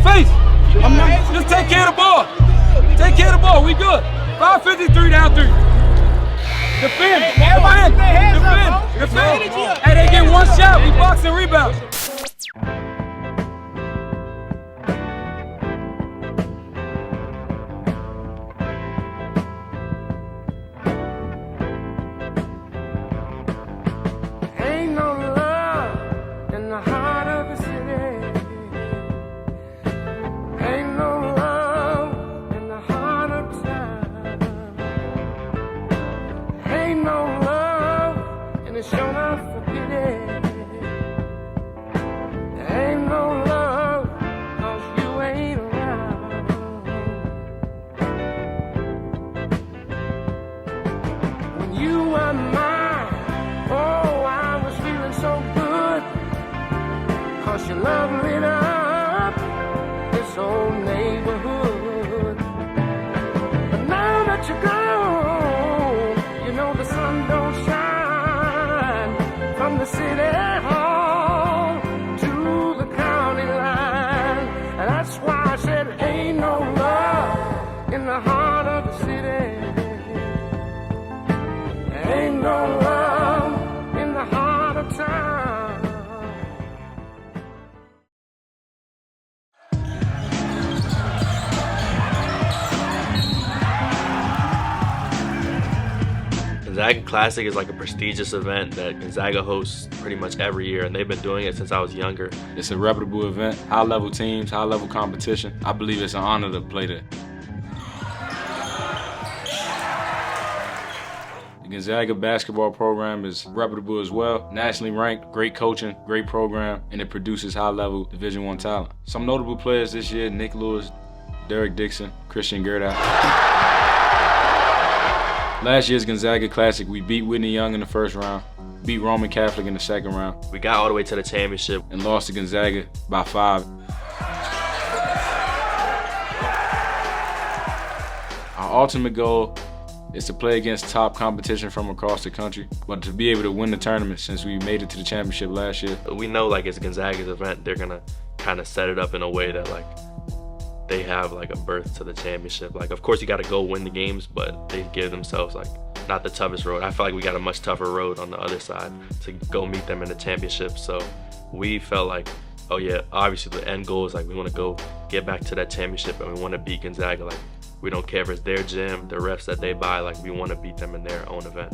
face. Just take care of the ball. Take care of the ball. We good. 5:53 down 3. Defend. Hey, they get one shot. We box and rebound. Ain't no love in the heart of the city. Ain't no love in the heart of town. Ain't no love and it's shown up for pity. Ain't no love 'cause you ain't around. When you were mine, oh, I was feeling so good, 'cause your love lit up this whole neighborhood. But now that you're gone, you know the sun don't shine from the city hall to the county line. And that's why I said ain't no love in the heart of the city. Ain't no love in the heart of town. Gonzaga Classic is like a prestigious event that Gonzaga hosts pretty much every year, and they've been doing it since I was younger. It's a reputable event, high-level teams, high-level competition. I believe it's an honor to play there. The Gonzaga basketball program is reputable as well, nationally ranked, great coaching, great program, and it produces high-level Division I talent. Some notable players this year: Nick Lewis, Derek Dixon, Christian Gerda. Last year's Gonzaga Classic, we beat Whitney Young in the first round, beat Roman Catholic in the second round. We got all the way to the championship and lost to Gonzaga by 5. Our ultimate goal is to play against top competition from across the country, but to be able to win the tournament since we made it to the championship last year. We know like it's Gonzaga's event, they're gonna kind of set it up in a way that like they have like a berth to the championship. Like, of course you gotta go win the games, but they give themselves like not the toughest road. I feel like we got a much tougher road on the other side to go meet them in the championship. So we felt like, oh yeah, obviously the end goal is like we wanna go get back to that championship and we wanna beat Gonzaga. Like, we don't care if it's their gym, the refs that they buy, like we wanna beat them in their own event.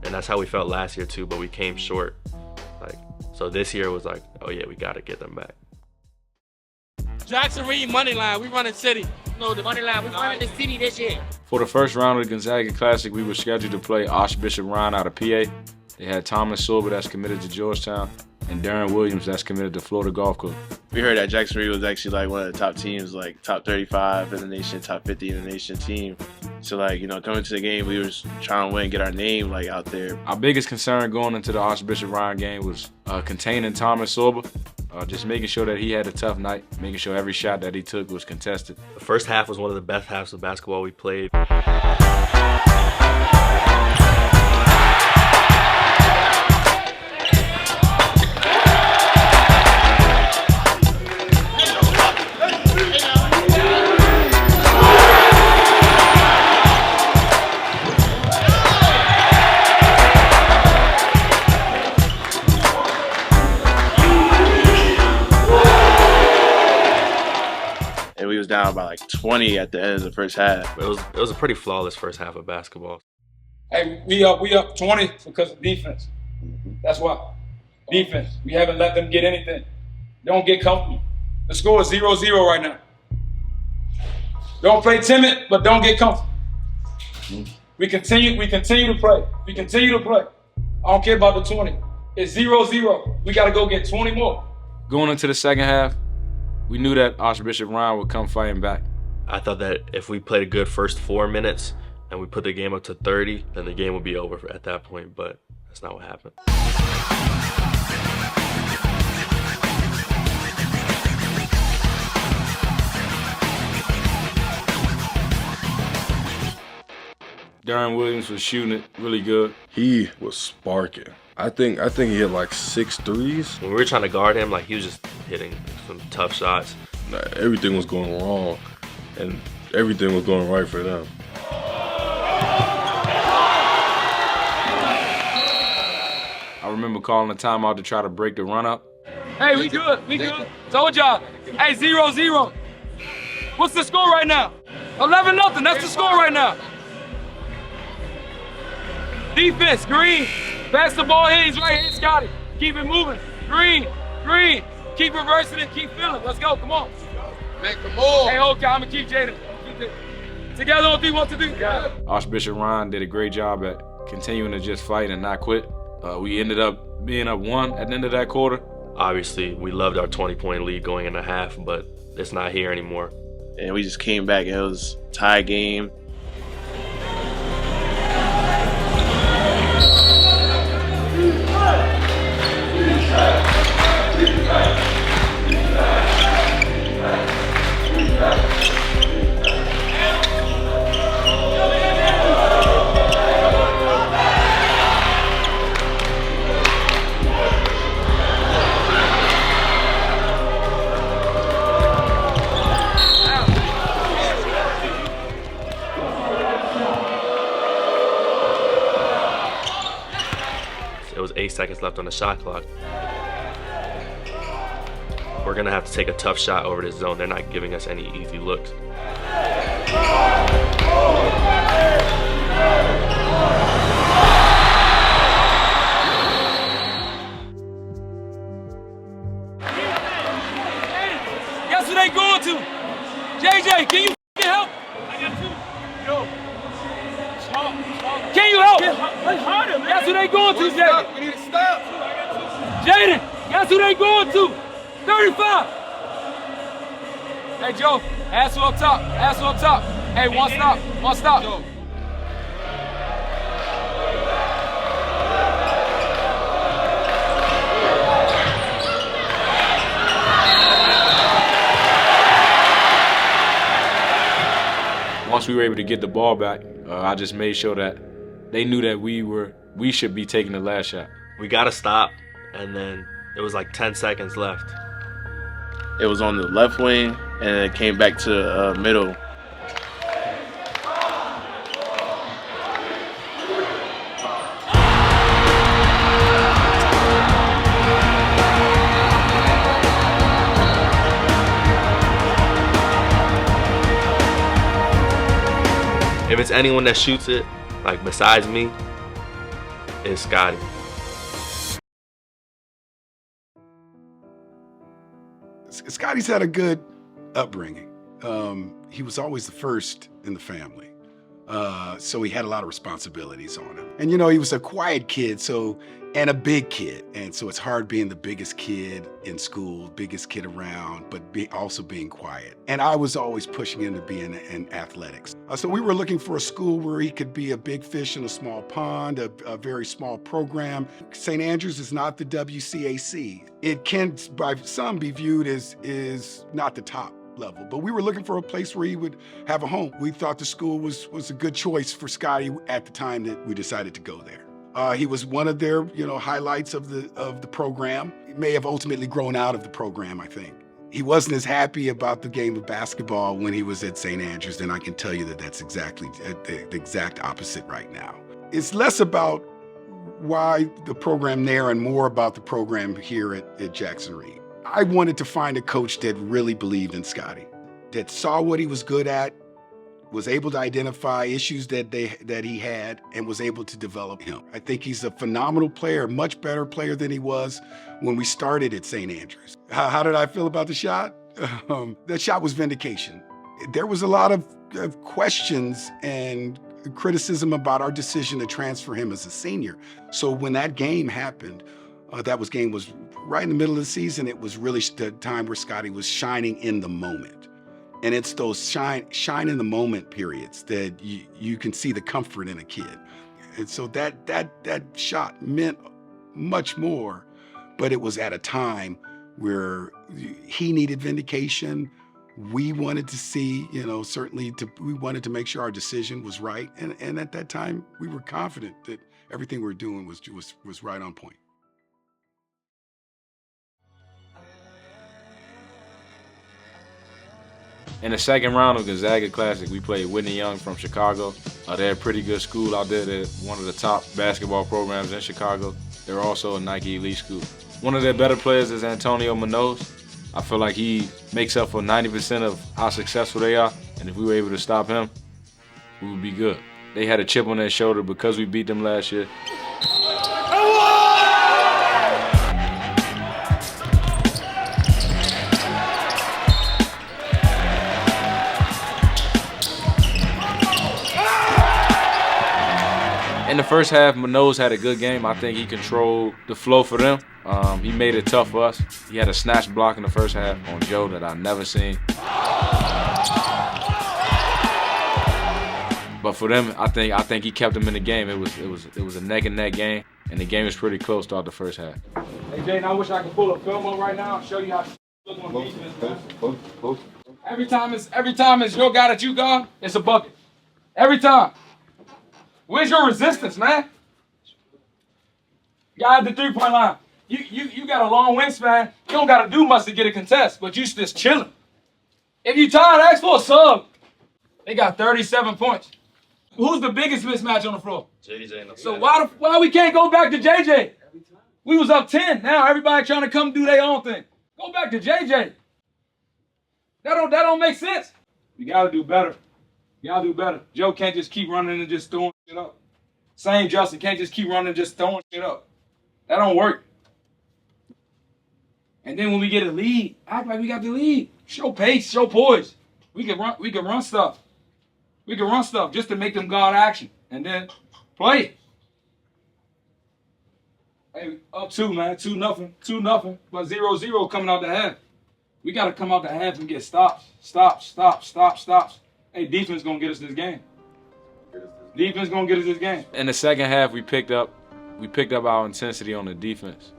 And that's how we felt last year too, but we came short. Like, so this year was like, oh yeah, we gotta get them back. Jackson Reed money line, we running city. No, the money line, we running the city this year. For the first round of the Gonzaga Classic, we were scheduled to play Archbishop Ryan out of PA. They had Thomas Silver that's committed to Georgetown, and Darren Williams that's committed to Florida Gulf Coast. We heard that Jackson Reed was actually like one of the top teams, like top 35 in the nation, top 50 in the nation team. So like, you know, coming to the game, we were trying to win, get our name like out there. Our biggest concern going into the Archbishop Ryan game was containing Thomas Silver, just making sure that he had a tough night, making sure every shot that he took was contested. The first half was one of the best halves of basketball we played. We was down by like 20 at the end of the first half. It was a pretty flawless first half of basketball. Hey, we up 20 because of defense. That's why. Defense. We haven't let them get anything. Don't get comfortable. The score is 0-0 right now. Don't play timid, but don't get comfortable. We continue to play. We continue to play. I don't care about the 20. It's 0-0. We gotta go get 20 more. Going into the second half, we knew that Archbishop Ryan would come fighting back. I thought that if we played a good first 4 minutes and we put the game up to 30, then the game would be over at that point, but that's not what happened. Darren Williams was shooting it really good. He was sparking. I think he hit like 6 threes. When we were trying to guard him, like he was just hitting some tough shots. everything was going wrong, and everything was going right for them. I remember calling a timeout to try to break the run up. Hey, we good. We good. Told y'all. Hey, 0-0. What's the score right now? 11-0. That's the score right now. Defense, green. Pass the ball here. He's right here, Scotty. Keep it moving. Green, green. Keep reversing it. Keep feeling. Let's go. Come on. Make the move. Hey, okay. I'm going to keep Jaden. Keep it. Together on 3, 1, 2, 3. Yeah. Archbishop Ron did a great job at continuing to just fight and not quit. We ended up being up 1 at the end of that quarter. Obviously, we loved our 20-point lead going into half, but it's not here anymore. And we just came back, and it was a tie game. It was 8 seconds left on the shot clock. We're gonna have to take a tough shot over this zone. They're not giving us any easy looks. Guess who they going to? JJ, can you help? I got 2. Yo. Can you help? Play harder, man. Guess who they going to, Jaden? We need to stop. Jaden, guess who they going to? 35. Hey, Joe, ass up top. Ass up top. Hey, one stop. One stop. Joe. Once we were able to get the ball back, I just made sure that they knew that we should be taking the last shot. We gotta stop, and then it was like 10 seconds left. It was on the left wing, and it came back to middle. If it's anyone that shoots it, like besides me, it's Scotty. Scotty's had a good upbringing. He was always the first in the family. So he had a lot of responsibilities on him. And he was a quiet kid, and a big kid. And so it's hard being the biggest kid in school, biggest kid around, but also being quiet. And I was always pushing him to be in athletics. So we were looking for a school where he could be a big fish in a small pond, a very small program. St. Andrews is not the WCAC. It can, by some, be viewed as not the top level, but we were looking for a place where he would have a home. We thought the school was a good choice for Scotty at the time that we decided to go there. He was one of their, highlights of the program. He may have ultimately grown out of the program, I think. He wasn't as happy about the game of basketball when he was at St. Andrews, and I can tell you that that's exactly the exact opposite right now. It's less about why the program there and more about the program here at Jackson Reed. I wanted to find a coach that really believed in Scotty, that saw what he was good at, was able to identify issues that he had, and was able to develop him. I think he's a phenomenal player, much better player than he was when we started at St. Andrews. How did I feel about the shot? That shot was vindication. There was a lot of questions and criticism about our decision to transfer him as a senior. So when that game happened, game was right in the middle of the season. It was really the time where Scotty was shining in the moment. And it's those shine in the moment periods that you can see the comfort in a kid. And so that shot meant much more, but it was at a time where he needed vindication. We wanted to see, we wanted to make sure our decision was right. And at that time, we were confident that everything we were doing was right on point. In the second round of Gonzaga Classic, we played Whitney Young from Chicago. They're a pretty good school out there. They're one of the top basketball programs in Chicago. They're also a Nike Elite school. One of their better players is Antonio Munoz. I feel like he makes up for 90% of how successful they are, and if we were able to stop him, we would be good. They had a chip on their shoulder because we beat them last year. In the first half, Munoz had a good game. I think he controlled the flow for them. He made it tough for us. He had a snatch block in the first half on Joe that I've never seen. But for them, I think he kept them in the game. It was a neck and neck game, and the game was pretty close throughout the first half. Hey Jaden, I wish I could pull a film up right now and show you how look on defense. Every time it's your guy that you got, it's a bucket. Every time. Where's your resistance, man? Guy at the three-point line. You got a long wingspan. You don't got to do much to get a contest, but you just chilling. If you tired, ask for a sub. They got 37 points. Who's the biggest mismatch on the floor? JJ. So why we can't go back to JJ? We was up 10. Now everybody trying to come do their own thing. Go back to JJ. That don't make sense. You gotta do better. Y'all do better. Joe can't just keep running and just throwing shit up. Same Justin can't just keep running and just throwing shit up. That don't work. And then when we get a lead, act like we got the lead. Show pace, show poise. We can run stuff. We can run stuff just to make them guard action. And then play. Hey, up 2, man. 2-0. 2-0. But 0-0 coming out the half. We gotta come out the half and get stops. Stops. Hey, defense gonna get us this game. Defense gonna get us this game. In the second half, we picked up our intensity on the defense.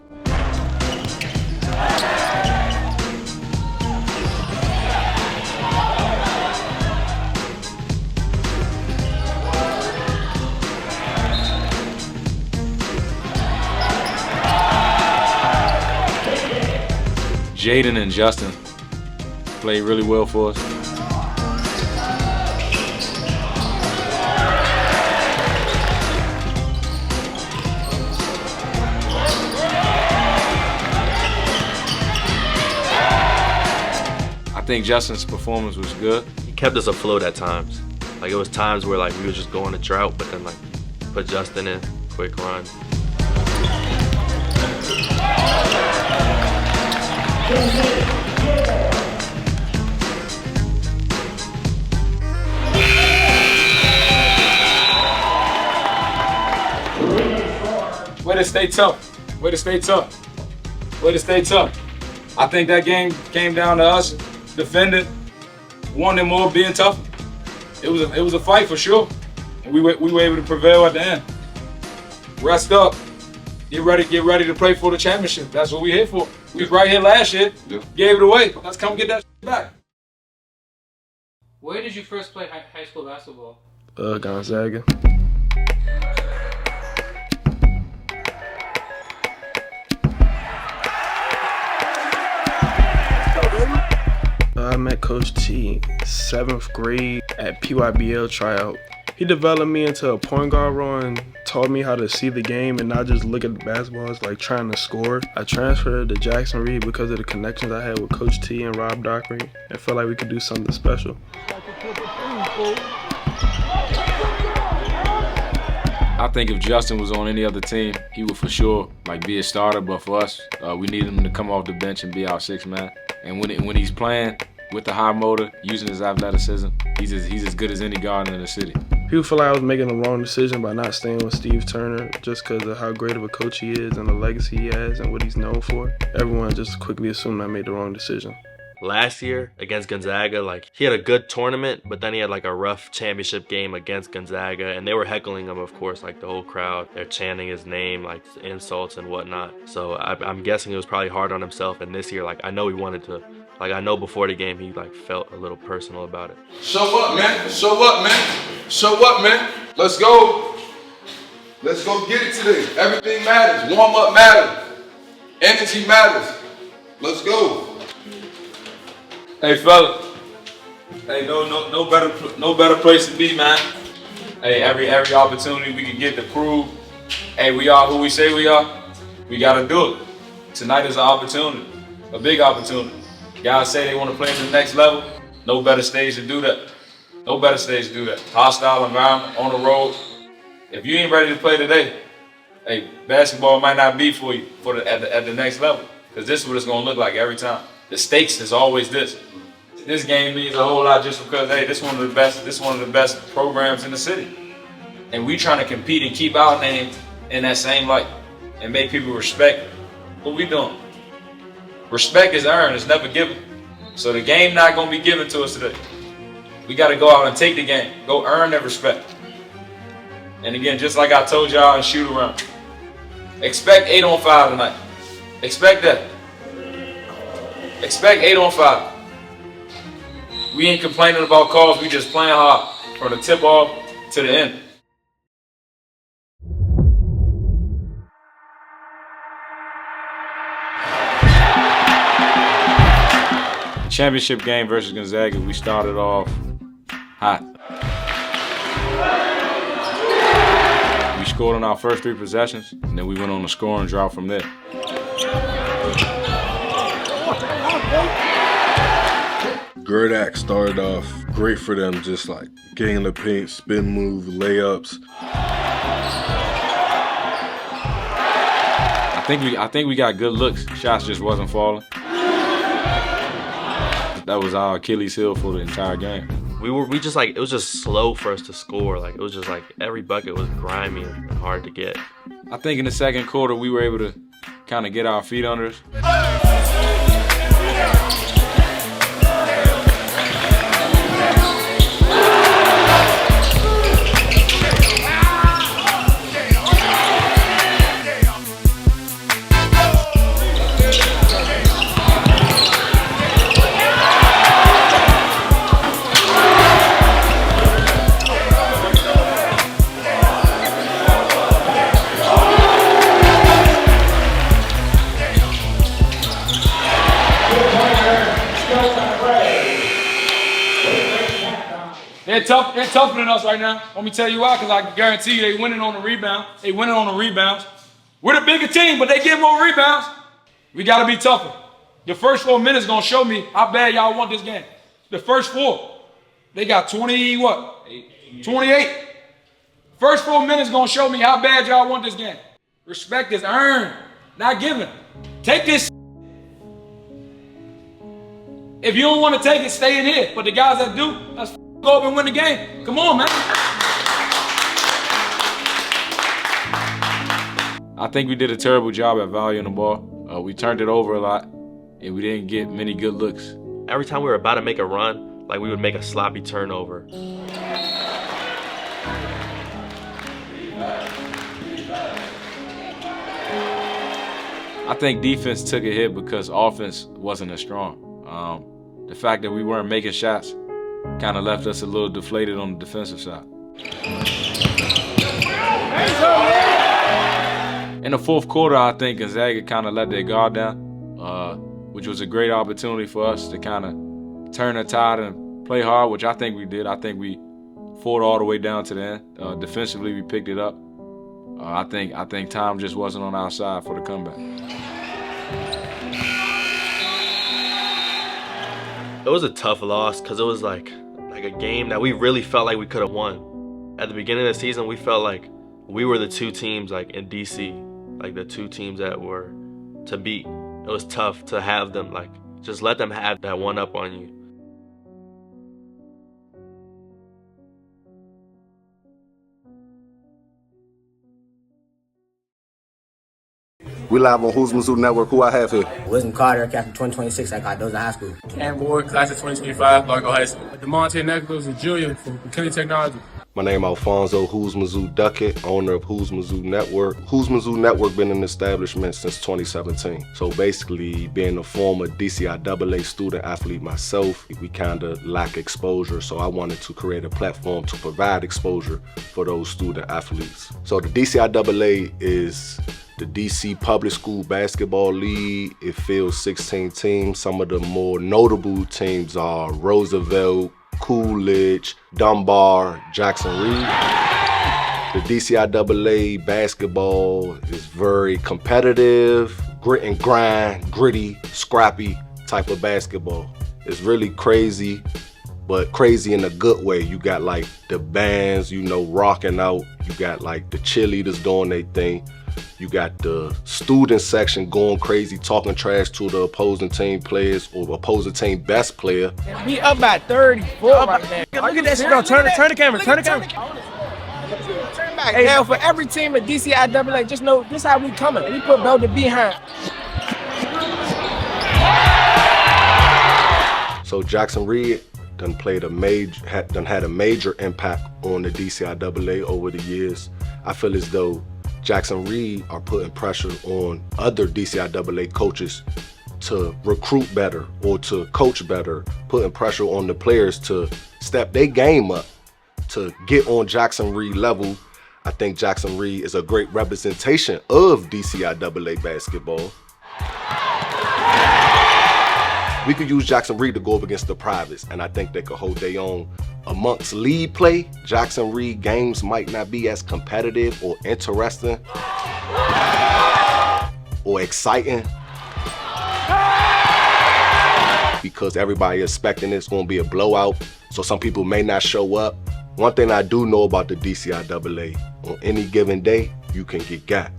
Jaden and Justin played really well for us. I think Justin's performance was good. He kept us afloat at times. Like it was times where like we were just going to drought, but then like put Justin in, quick run. Way to stay tough. Way to stay tough. Way to stay tough. I think that game came down to us defending, wanting more, being tough. It was a fight for sure. And we were able to prevail at the end. Rest up. Get ready to play for the championship. That's what we're here for. We was right here last year. Gave it away. Let's come get that back. Where did you first play high school basketball? Gonzaga. I met Coach T 7th grade at PYBL tryout. He developed me into a point guard role and taught me how to see the game and not just look at the basketball as like trying to score. I transferred to Jackson Reed because of the connections I had with Coach T and Rob Dockery and felt like we could do something special. I think if Justin was on any other team, he would for sure like be a starter. But for us, we need him to come off the bench and be our 6th man. And when he's playing with the high motor, using his athleticism, he's as good as any guard in the city. People feel like I was making the wrong decision by not staying with Steve Turner just because of how great of a coach he is and the legacy he has and what he's known for. Everyone just quickly assumed I made the wrong decision. Last year against Gonzaga, like he had a good tournament, but then he had like a rough championship game against Gonzaga, and they were heckling him, of course, like the whole crowd. They're chanting his name, like insults and whatnot. So I'm guessing it was probably hard on himself. And this year, like I know he wanted to, like I know before the game he like felt a little personal about it. Show up, man. Show up, man. Show up, man. Let's go. Let's go get it today. Everything matters. Warm up matters. Energy matters. Let's go. Hey, fella, Hey, no better place to be, man. Hey, every opportunity we can get to prove, hey, we are who we say we are. We gotta do it. Tonight is an opportunity, a big opportunity. Guys say they want to play at the next level. No better stage to do that. No better stage to do that. Hostile environment, on the road. If you ain't ready to play today, hey, basketball might not be for you at the next level. Because this is what it's gonna look like every time. The stakes is always this. This game means a whole lot just because, hey, this is one of the best programs in the city. And we trying to compete and keep our name in that same light and make people respect what we doing. Respect is earned, it's never given. So the game not gonna be given to us today. We gotta go out and take the game, go earn that respect. And again, just like I told y'all in shoot around, expect 8 on 5 tonight. Expect that. Expect 8 on 5. We ain't complaining about calls, we just playing hard from the tip off to the end. Championship game versus Gonzaga, we started off hot. We scored on our first 3 possessions, and then we went on a scoring drought from there. Gerdak started off great for them, just like getting in the paint, spin move, layups. I think we got good looks. Shots just wasn't falling. That was our Achilles heel for the entire game. We just like, it was just slow for us to score. Like, it was just like every bucket was grimy and hard to get. I think in the second quarter we were able to kind of get our feet under us. They're tougher than us right now. Let me tell you why, because I can guarantee you they winning on the rebound. They winning on the rebounds. We're the bigger team, but they get more rebounds. We got to be tougher. The first 4 minutes going to show me how bad y'all want this game. The first 4. They got 28. First 4 minutes going to show me how bad y'all want this game. Respect is earned, not given. Take this. If you don't want to take it, stay in here. But the guys that do, let's go up and win the game. Come on, man. I think we did a terrible job at valuing the ball. We turned it over a lot, and we didn't get many good looks. Every time we were about to make a run, like we would make a sloppy turnover. I think defense took a hit because offense wasn't as strong. The fact that we weren't making shots kind of left us a little deflated on the defensive side. In the fourth quarter, I think Gonzaga kind of let their guard down, which was a great opportunity for us to kind of turn the tide and play hard, which I think we did. I think we fought all the way down to the end. Defensively, we picked it up. I think time just wasn't on our side for the comeback. It was a tough loss because it was like a game that we really felt like we could have won. At the beginning of the season, we felt like we were the 2 teams like in DC, like the 2 teams that were to beat. It was tough to have them, like, just let them have that one up on you. We live on Who's Mizzou Network. Who I have here? Wisdom Carter, Captain 2026 at Gonzaga High School. Cam Ward, Class of 2025, Largo High School. DeMonte Nichols, a junior from McKinney Technology. My name is Alfonso Who's Mizzou Duckett, owner of Who's Mizzou Network. Who's Mizzou Network been in establishment since 2017. So basically, being a former DCIAA student athlete myself, we kind of lack exposure. So I wanted to create a platform to provide exposure for those student athletes. So the DCIAA is the DC Public School Basketball League. It fields 16 teams. Some of the more notable teams are Roosevelt, Coolidge, Dunbar, Jackson Reed. The DCIAA basketball is very competitive, grit and grind, gritty, scrappy type of basketball. It's really crazy, but crazy in a good way. You got like the bands, you know, rocking out. You got like the cheerleaders doing their thing. You got the student section going crazy, talking trash to the opposing team players or opposing team best player. We up by 34 right now. Look at that shit. Turn the camera. Turn back. Hey, now for every team at DCIAA, just know this how we coming. We put Belden behind. So Jackson Reed done had a major impact on the DCIAA over the years. I feel as though Jackson Reed are putting pressure on other DCIAA coaches to recruit better or to coach better, putting pressure on the players to step their game up to get on Jackson Reed level. I think Jackson Reed is a great representation of DCIAA basketball. We could use Jackson Reed to go up against the privates, and I think they could hold their own. Amongst league play, Jackson Reed games might not be as competitive or interesting or exciting because everybody expecting it's gonna be a blowout, so some people may not show up. One thing I do know about the DCIAA, on any given day, you can get got.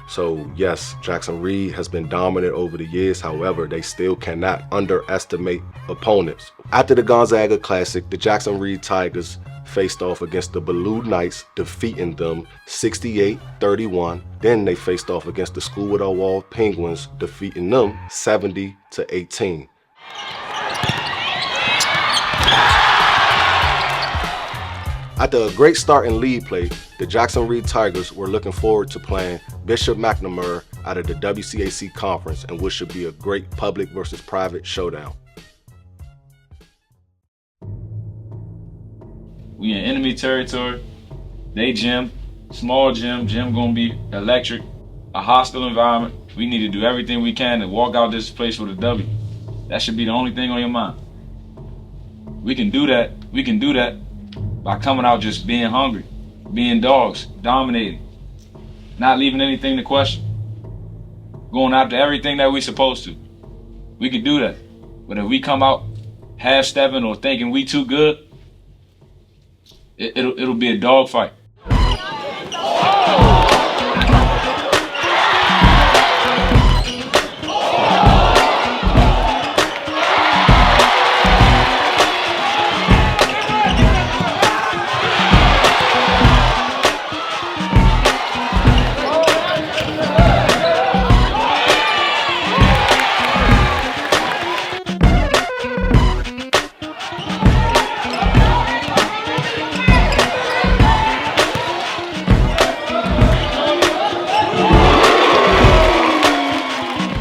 So yes, Jackson Reed has been dominant over the years. However, they still cannot underestimate opponents. After the Gonzaga Classic, the Jackson Reed Tigers faced off against the Blue Knights, defeating them 68-31. Then they faced off against the School Without Walls Penguins, defeating them 70-18. After a great start in league play, the Jackson Reed Tigers were looking forward to playing Bishop McNamara out of the WCAC conference in what should be a great public versus private showdown. We in enemy territory. They gym, small gym gonna be electric, a hostile environment. We need to do everything we can to walk out this place with a W. That should be the only thing on your mind. We can do that by coming out just being hungry, being dogs, dominating, not leaving anything to question, going after everything that we supposed to. We can do that. But if we come out half-stepping or thinking we too good, it'll be a dog fight.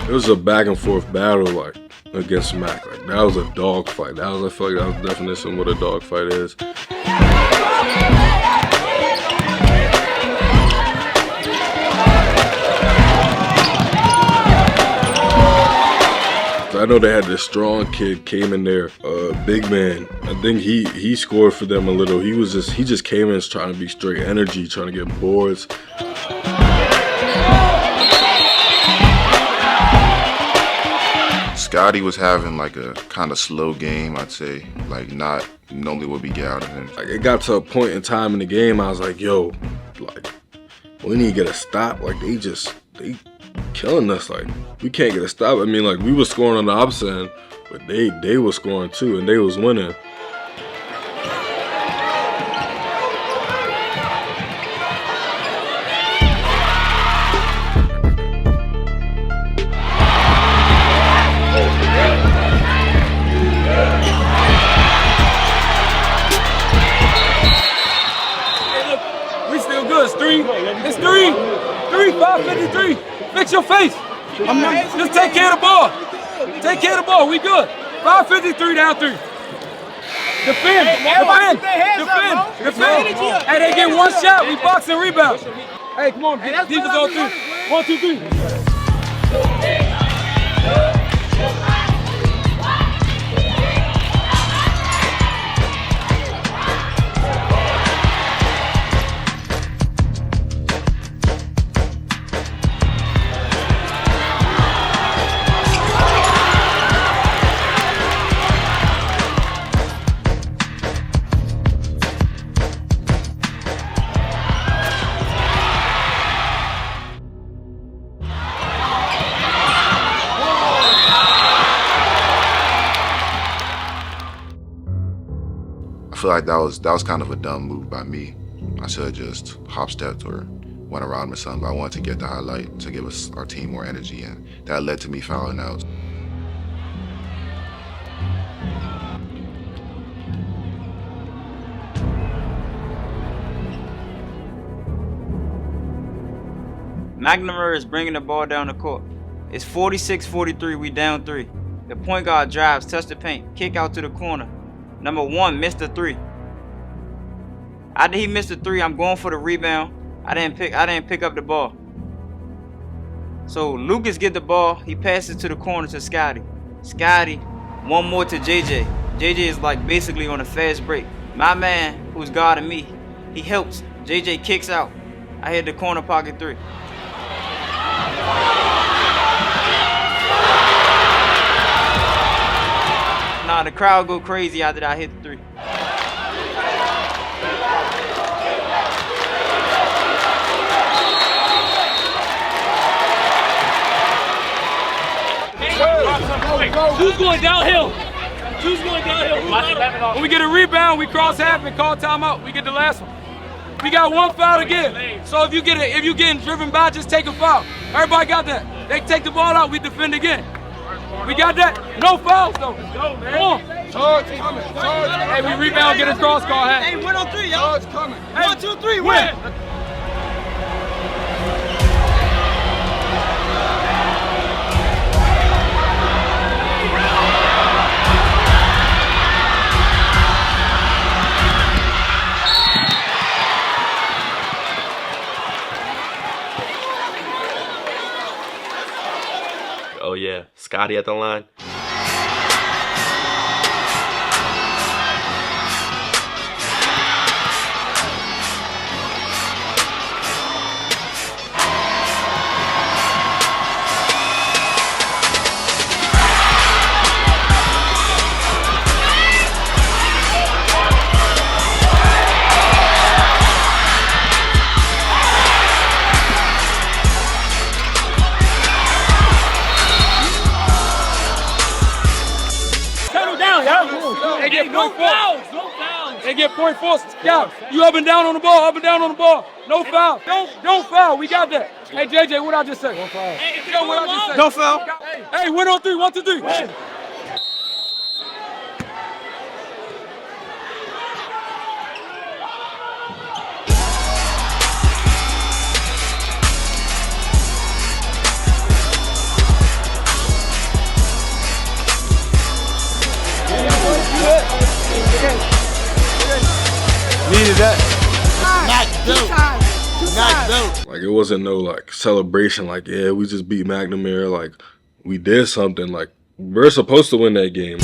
It was a back and forth battle, like, against Mac. Like, that was a dog fight. I feel like that was the definition of what a dog fight is. I know they had this strong kid came in there, big man. I think he scored for them a little. He just came in trying to be straight energy, trying to get boards. Scotty was having like a kind of slow game, I'd say, like not normally what we get out of him. Like, it got to a point in time in the game, I was like, yo, like, we need to get a stop. Like, they killing us. Like, we can't get a stop. I mean, like, we were scoring on the opposite end, but they were scoring too, and they was winning. It's three, 553. Fix your face. Just take care of the ball. Take care of the ball. We good. 553 down 3. Defend. Hey, they get one shot. We box and rebound. Hey, come on. Defense on 3. 1, 2, 3. feel like that was kind of a dumb move by me. I should have just hop-stepped or went around or something, but I wanted to get the highlight to give our team more energy, and that led to me fouling out. McNamara is bringing the ball down the court. It's 46-43, we down 3. The point guard drives, touch the paint, kick out to the corner. Number 1 missed the 3. After he missed the 3, I'm going for the rebound. I didn't pick up the ball. So Lucas get the ball, he passes to the corner to Scotty. Scotty, one more to JJ. JJ is like basically on a fast break. My man, who's guarding me, he helps. JJ kicks out. I hit the corner pocket 3. Nah, the crowd go crazy after I hit the 3. Who's going downhill? Who's going downhill? When we get a rebound, we cross half and call timeout. We get the last one. We got 1 foul to give. So if you getting driven by, just take a foul. Everybody got that. They take the ball out, we defend again. We got that. No fouls though. Come on. Charge coming. Hey, we rebound, get a cross call. Hey, 1-on-3, y'all. Charge coming. 1, 2, 3, win. Oh yeah, Scotty at the line. They get point fouls. No fouls. They get point fouls. Yeah, you up and down on the ball, up and down on the ball. No foul. Don't foul. We got that. Hey, JJ, what I just say? Don't foul. Hey, yo, what I just say? Don't foul. Hey, 1-on-3, 1, 2, 3. Win. Needed that. Like it wasn't no like celebration. Like yeah, we just beat McNamara. Like we did something. Like we're supposed to win that game.